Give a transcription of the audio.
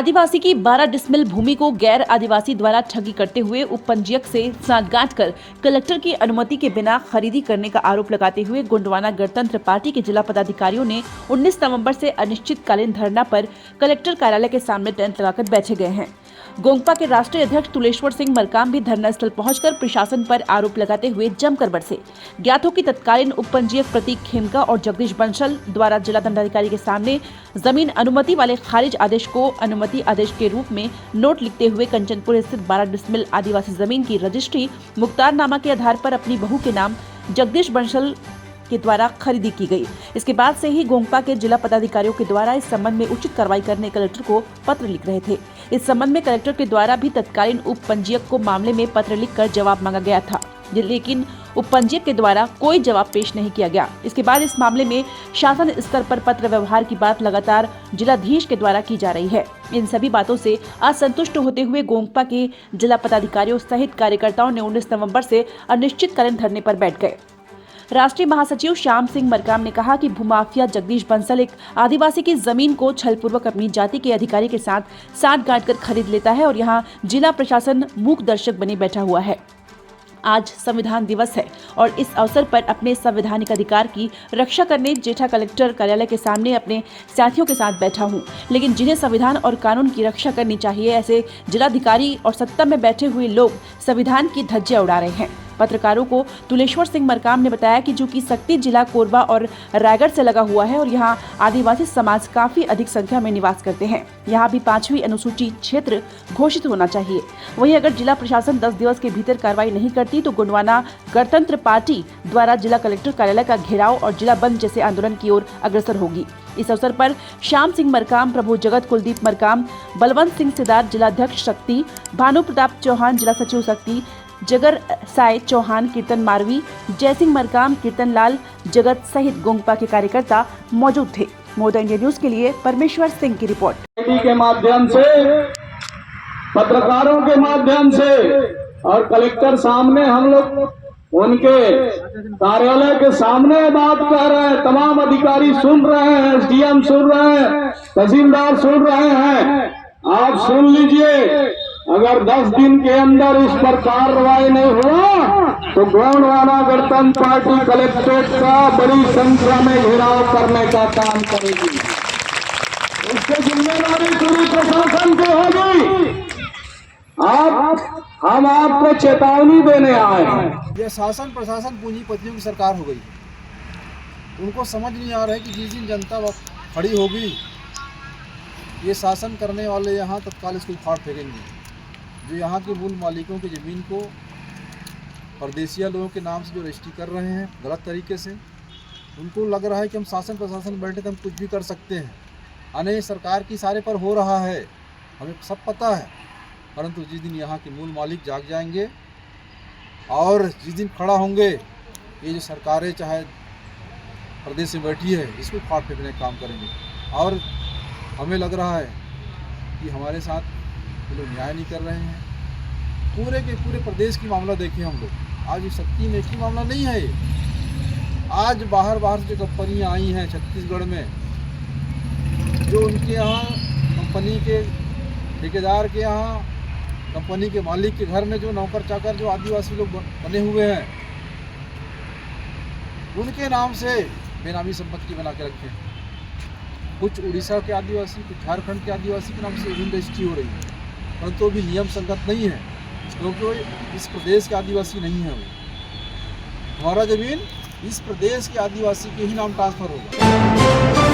आदिवासी की 12 डिसमिल भूमि को गैर आदिवासी द्वारा ठगी करते हुए उपपंजीयक से सांठगांठ कर कलेक्टर की अनुमति के बिना खरीदी करने का आरोप लगाते हुए गोंडवाना गणतंत्र पार्टी के जिला पदाधिकारियों ने 19 नवंबर से अनिश्चितकालीन धरना पर कलेक्टर कार्यालय के सामने टेंट लगाकर बैठे गए हैं। गोंगपा के राष्ट्रीय अध्यक्ष तुलेश्वर सिंह मरकाम भी धरना स्थल पहुंचकर प्रशासन पर आरोप लगाते हुए जमकर बरसे। ज्ञात हो कि तत्कालीन उपपंजीयक प्रतीक खेमका और जगदीश बंसल द्वारा जिला दंडाधिकारी के सामने जमीन अनुमति वाले खारिज आदेश को अनुमति आदेश के रूप में नोट लिखते हुए कंचनपुर स्थित 12 डिसमिल आदिवासी जमीन की रजिस्ट्री मुख्तारनामा के आधार पर अपनी बहू के नाम जगदीश बंसल के द्वारा खरीदी की गई। इसके बाद से ही गोंगपा के जिला पदाधिकारियों के द्वारा इस संबंध में उचित कार्रवाई करने कलेक्टर को पत्र लिख रहे थे। इस संबंध में कलेक्टर के द्वारा भी तत्कालीन उपपंजीयक को मामले में पत्र लिखकर जवाब मांगा गया था, लेकिन उपपंजीयक के द्वारा कोई जवाब पेश नहीं किया गया। इसके बाद इस मामले में शासन स्तर पर पत्र व्यवहार की बात लगातार जिलाधीश के द्वारा की जा रही है। इन सभी बातों से असंतुष्ट होते हुए गोंगपा के जिला पदाधिकारियों सहित कार्यकर्ताओं ने 19 नवंबर से अनिश्चितकालीन धरने पर बैठ गए। राष्ट्रीय महासचिव श्याम सिंह मरकाम ने कहा कि भूमाफिया जगदीश बंसल एक आदिवासी की जमीन को छलपूर्वक अपनी जाति के अधिकारी के साथ सांठगांठ कर खरीद लेता है और यहां जिला प्रशासन मूक दर्शक बने बैठा हुआ है। आज संविधान दिवस है और इस अवसर पर अपने संवैधानिक अधिकार की रक्षा करने जेठा कलेक्टर कार्यालय के सामने अपने साथियों के साथ बैठा हूं, लेकिन जिन्हें संविधान और कानून की रक्षा करनी चाहिए ऐसे जिलाधिकारी और सत्ता में बैठे हुए लोग संविधान की धज्जियां उड़ा रहे हैं। पत्रकारों को तुलेश्वर सिंह मरकाम ने बताया कि चूंकि सक्ती जिला कोरबा और रायगढ़ से लगा हुआ है और यहाँ आदिवासी समाज काफी अधिक संख्या में निवास करते हैं, यहाँ भी 5वीं अनुसूची क्षेत्र घोषित होना चाहिए। वहीं अगर जिला प्रशासन 10 दिवस के भीतर कार्रवाई नहीं करती तो गोंडवाना गणतंत्र पार्टी द्वारा जिला कलेक्टर कार्यालय का घेराव और जिला बंद जैसे आंदोलन की ओर अग्रसर होगी। इस अवसर पर श्याम सिंह मरकाम, प्रभु जगत कुलदीप मरकाम, बलवंत सिंह सिदार जिलाध्यक्ष शक्ति, भानु प्रताप चौहान जिला सचिव शक्ति, जगर साय चौहान, कीर्तन मारवी, जयसिंह मरकाम, कीर्तन लाल जगत सहित गोंगपा के कार्यकर्ता मौजूद थे। मोदा इंडिया न्यूज के लिए परमेश्वर सिंह की रिपोर्ट। के माध्यम से, पत्रकारों के माध्यम से और कलेक्टर सामने हम लोग उनके कार्यालय के सामने बात कह रहे हैं। तमाम अधिकारी सुन रहे हैं, एसडीएम सुन रहे हैं, तहसीलदार सुन रहे हैं। आप सुन लीजिए, अगर 10 दिन के अंदर इस पर कार्रवाई नहीं हुआ तो गोंडवाना गणतंत्र पार्टी कलेक्ट्रेट का बड़ी संख्या में घेराव करने का काम करेगी। इसकी जिम्मेदारी पूरी प्रशासन की होगी। हम आपको चेतावनी देने आए हैं। यह शासन प्रशासन पूंजीपतियों की सरकार हो गई। उनको समझ नहीं आ रहा है कि जिस दिन जनता खड़ी होगी ये शासन करने वाले यहाँ तत्काल इसको उखाड़ फेंकेंगे। जो यहाँ के मूल मालिकों की ज़मीन को परदेशिया लोगों के नाम से जो रजिस्ट्री कर रहे हैं गलत तरीके से, उनको लग रहा है कि हम शासन प्रशासन बैठे तो हम कुछ भी कर सकते हैं। अने सरकार की सारे पर हो रहा है, हमें सब पता है। परंतु जिस दिन यहाँ के मूल मालिक जाग जाएंगे और जिस दिन खड़ा होंगे, ये जो सरकारें चाहे प्रदेश में बैठी है इसको फाड़ फेंकने का काम करेंगे। और हमें लग रहा है कि हमारे साथ ये लोग न्याय नहीं कर रहे हैं। पूरे के पूरे प्रदेश की मामला देखें हम लोग। आज ये शक्ति में की मामला नहीं है। ये आज बाहर से जो कंपनियाँ आई हैं छत्तीसगढ़ में, जो उनके यहाँ कंपनी के ठेकेदार के यहाँ कंपनी के मालिक के घर में जो नौकर चाकर जो आदिवासी लोग बने हुए हैं, उनके नाम से बेनामी संपत्ति बना के रखे हैं। कुछ उड़ीसा के आदिवासी, कुछ झारखंड के आदिवासी के नाम से जमीन रजिस्ट्री हो रही है, परंतु भी नियम संगत नहीं है क्योंकि इस प्रदेश के आदिवासी नहीं है। हमारा जमीन इस प्रदेश के आदिवासी के ही नाम ट्रांसफर होगा।